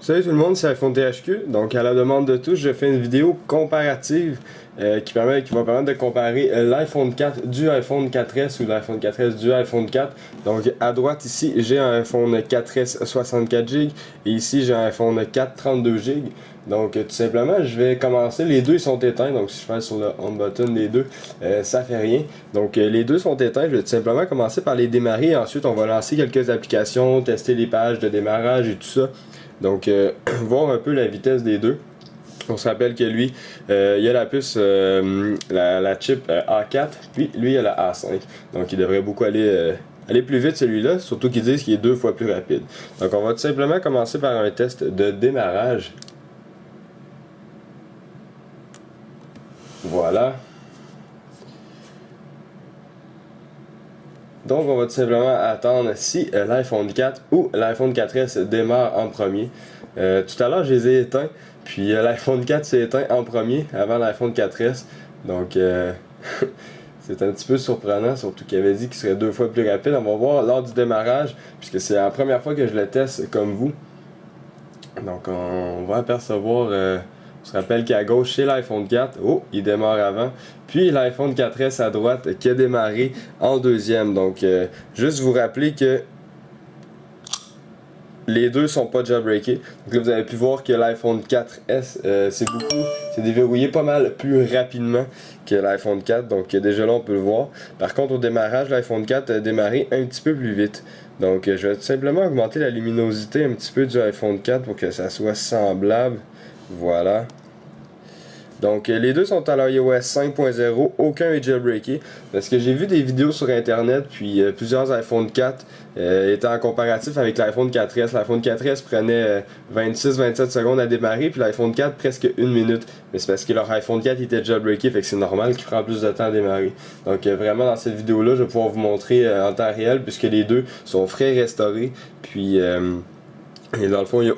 Salut tout le monde, c'est iPhone THQ. Donc à la demande de tous, je fais une vidéo comparative qui va permettre de comparer l'iPhone 4 du iPhone 4S ou l'iPhone 4S du iPhone 4. Donc à droite ici, j'ai un iPhone 4S 64GB et ici j'ai un iPhone 4 32GB. Donc tout simplement, je vais commencer. Les deux sont éteints, donc si je fais sur le home button des deux, ça fait rien. Donc les deux sont éteints, je vais tout simplement commencer par les démarrer. Ensuite, on va lancer quelques applications, tester les pages de démarrage et tout ça. Donc, voir un peu la vitesse des deux. On se rappelle que lui, il a la puce, la chip A4, puis lui, il a la A5. Donc, il devrait beaucoup aller plus vite celui-là, surtout qu'ils disent qu'il est 2 fois plus rapide. Donc, on va tout simplement commencer par un test de démarrage. Voilà. Donc, on va tout simplement attendre si l'iPhone 4 ou l'iPhone 4S démarre en premier. Tout à l'heure, je les ai éteints, puis l'iPhone 4 s'est éteint en premier avant l'iPhone 4S. Donc, c'est un petit peu surprenant, surtout qu'il avait dit qu'il serait 2 fois plus rapide. On va voir lors du démarrage, puisque c'est la première fois que je le teste comme vous. Donc, on va apercevoir... on se rappelle qu'à gauche, c'est l'iPhone 4. Oh, il démarre avant. Puis l'iPhone 4S à droite qui a démarré en deuxième. Donc, juste vous rappeler que les deux sont pas jailbreakés. Donc là, vous avez pu voir que l'iPhone 4S, c'est déverrouillé pas mal plus rapidement que l'iPhone 4. Donc, déjà là, on peut le voir. Par contre, au démarrage, l'iPhone 4 a démarré un petit peu plus vite. Donc, je vais tout simplement augmenter la luminosité un petit peu du iPhone 4 pour que ça soit semblable. Voilà. Donc les deux sont à l'iOS 5.0, aucun est jailbreaké. Parce que j'ai vu des vidéos sur internet, puis plusieurs iPhone 4 étaient en comparatif avec l'iPhone 4S. L'iPhone 4S prenait 26-27 secondes à démarrer, puis l'iPhone 4 presque 1 minute. Mais c'est parce que leur iPhone 4 était jailbreaké, fait que c'est normal qu'il prend plus de temps à démarrer. Donc vraiment dans cette vidéo-là, je vais pouvoir vous montrer en temps réel, puisque les deux sont frais restaurés. Puis... et dans le fond, il n'y a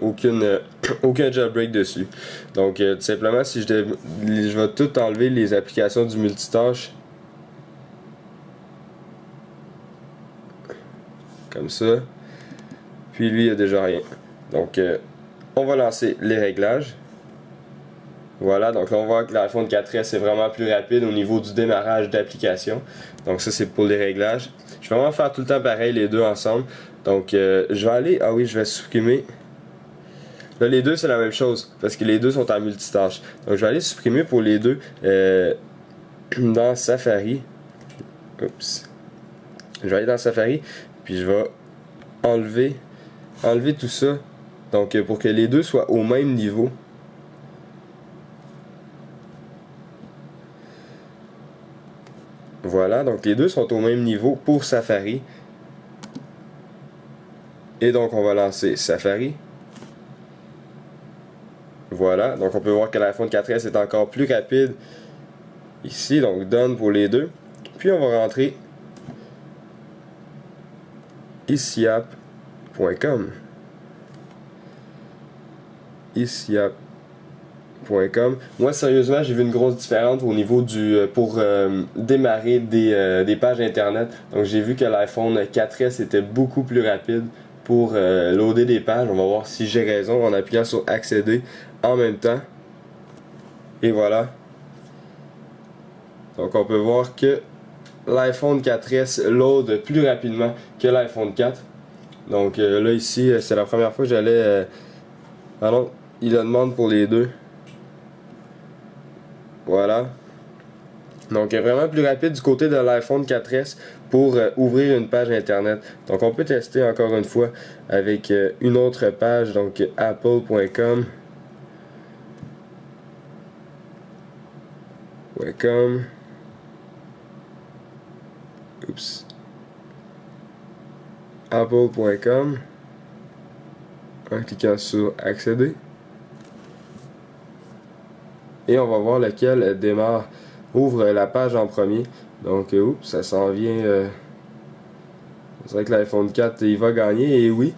aucun jailbreak dessus. Donc, tout simplement, si je vais tout enlever les applications du multitâche. Comme ça. Puis lui, il n'y a déjà rien. Donc, on va lancer les réglages. Voilà, donc là on voit que l'iPhone 4S est vraiment plus rapide au niveau du démarrage d'application. Donc ça c'est pour les réglages. Je vais vraiment faire tout le temps pareil les deux ensemble. Donc je vais aller, ah oui je vais supprimer. Là les deux c'est la même chose parce que les deux sont en multitâche. Donc je vais aller supprimer pour les deux dans Safari. Oups. Je vais aller dans Safari puis je vais enlever tout ça. Donc pour que les deux soient au même niveau. Voilà, donc les deux sont au même niveau pour Safari. Et donc on va lancer Safari. Voilà, donc on peut voir que l'iPhone 4S est encore plus rapide ici, donc done pour les deux. Puis on va rentrer iciap.com. Moi sérieusement j'ai vu une grosse différence au niveau pour démarrer des pages internet. Donc j'ai vu que l'iPhone 4S était beaucoup plus rapide pour loader des pages. On va voir si j'ai raison en appuyant sur accéder en même temps. Et voilà. Donc on peut voir que l'iPhone 4S load plus rapidement que l'iPhone 4. Donc là ici c'est la première fois que j'allais... pardon, il le demande pour les deux. Voilà. Donc vraiment plus rapide du côté de l'iPhone 4S pour ouvrir une page internet. Donc on peut tester encore une fois avec une autre page, donc apple.com. Oups. Apple.com. En cliquant sur accéder. Et on va voir lequel ouvre la page en premier. Donc, oups, ça s'en vient. C'est vrai que l'iPhone 4 il va gagner, et oui.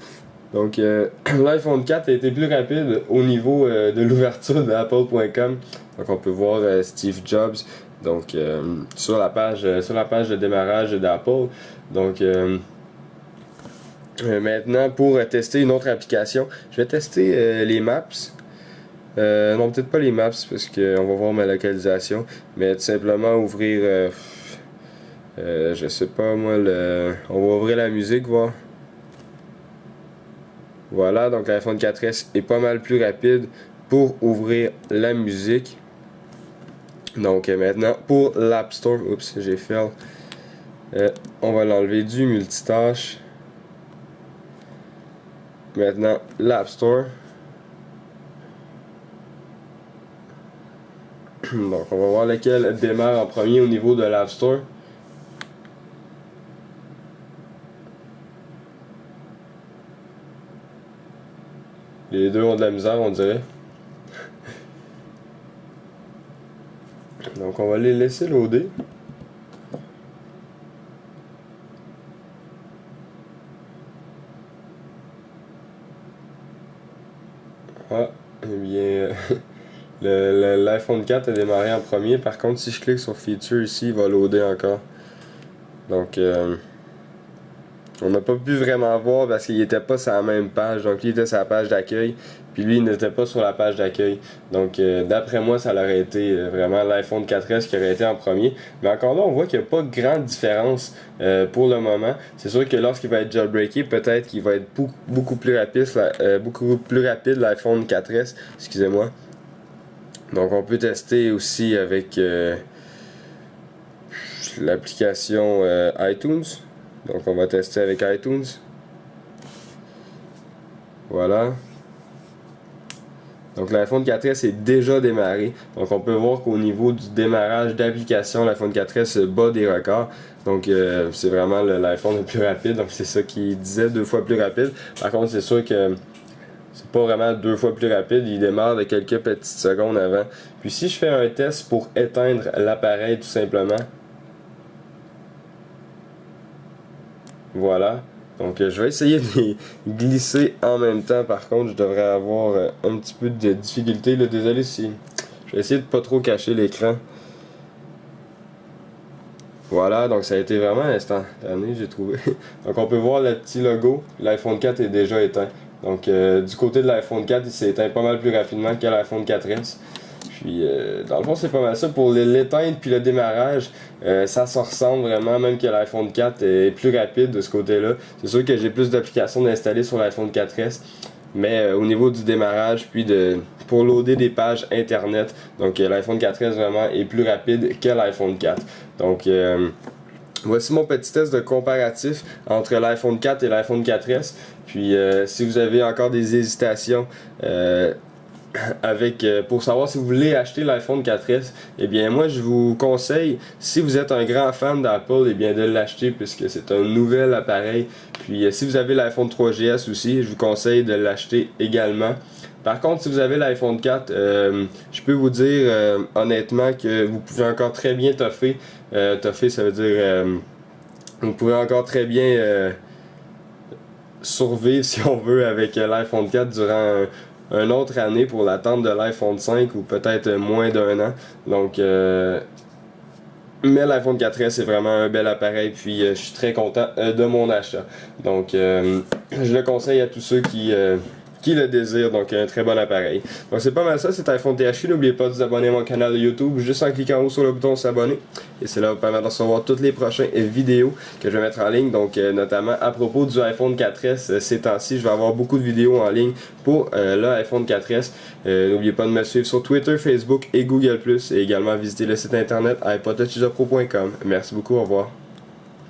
Donc, l'iPhone 4 a été plus rapide au niveau de l'ouverture d'Apple.com. Donc, on peut voir Steve Jobs. Donc, sur la page de démarrage d'Apple. Donc, Maintenant, pour tester une autre application, je vais tester les Maps. Non, peut-être pas les Maps parce qu'on va voir ma localisation, mais tout simplement ouvrir, je sais pas moi, on va ouvrir la musique, voir. Voilà, donc l'iPhone 4S est pas mal plus rapide pour ouvrir la musique. Donc maintenant, pour l'App Store, oups, j'ai fait, on va l'enlever du multitâche. Maintenant, l'App Store. Donc on va voir lequel démarre en premier au niveau de l'App Store. Les deux ont de la misère, on dirait. Donc on va les laisser loader. Ah, eh bien, l'iPhone 4 a démarré en premier. Par contre, si je clique sur Feature ici, il va loader encore. Donc, on n'a pas pu vraiment voir parce qu'il n'était pas sur la même page. Donc, lui était sur la page d'accueil, puis lui il n'était pas sur la page d'accueil. Donc, d'après moi, ça aurait été vraiment l'iPhone 4S qui aurait été en premier. Mais encore là, on voit qu'il n'y a pas de grande différence pour le moment. C'est sûr que lorsqu'il va être jailbreaké, peut-être qu'il va être beaucoup plus rapide l'iPhone 4S. Excusez-moi. Donc, on peut tester aussi avec l'application iTunes. Donc on va tester avec iTunes. Voilà. Donc l'iPhone 4S est déjà démarré. Donc on peut voir qu'au niveau du démarrage d'application, l'iPhone 4S bat des records. Donc c'est vraiment l'iPhone le plus rapide. Donc c'est ça qui disait 2 fois plus rapide. Par contre c'est sûr que c'est pas vraiment 2 fois plus rapide. Il démarre de quelques petites secondes avant. Puis si je fais un test pour éteindre l'appareil tout simplement. Voilà, donc je vais essayer de les glisser en même temps. Par contre, je devrais avoir un petit peu de difficulté là. Désolé si je vais essayer de pas trop cacher l'écran. Voilà, donc ça a été vraiment instantané, j'ai trouvé. Donc on peut voir le petit logo, l'iPhone 4 est déjà éteint. Donc du côté de l'iPhone 4, il s'est éteint pas mal plus rapidement que l'iPhone 4S. Puis dans le fond c'est pas mal ça pour l'éteindre puis le démarrage, ça se ressemble vraiment, même que l'iPhone 4 est plus rapide de ce côté là. C'est sûr que j'ai plus d'applications installées sur l'iPhone 4S, mais au niveau du démarrage puis pour loader des pages internet, donc l'iPhone 4S vraiment est plus rapide que l'iPhone 4. Donc voici mon petit test de comparatif entre l'iPhone 4 et l'iPhone 4S. Puis si vous avez encore des hésitations pour savoir si vous voulez acheter l'iPhone 4S, eh bien moi je vous conseille, si vous êtes un grand fan d'Apple, eh bien de l'acheter puisque c'est un nouvel appareil. Puis si vous avez l'iPhone 3GS aussi, je vous conseille de l'acheter également. Par contre, si vous avez l'iPhone 4, je peux vous dire honnêtement que vous pouvez encore très bien toffer. Toffer, ça veut dire vous pouvez encore très bien survivre si on veut avec l'iPhone 4 durant une autre année pour l'attente de l'iPhone 5 ou peut-être moins d'un an. Donc mais l'iPhone 4S est vraiment un bel appareil, puis je suis très content de mon achat. Donc je le conseille à tous ceux qui le désirent, donc un très bon appareil. Donc c'est pas mal ça, c'est iPhone THQ. N'oubliez pas de vous abonner à mon canal de YouTube juste en cliquant en haut sur le bouton s'abonner. Et c'est là vous permet de recevoir toutes les prochaines vidéos que je vais mettre en ligne. Donc notamment à propos du iPhone 4S, ces temps-ci, je vais avoir beaucoup de vidéos en ligne pour le iPhone 4S. N'oubliez pas de me suivre sur Twitter, Facebook et Google+, et également visiter le site internet iPodtouchUserPro.com. Merci beaucoup, au revoir.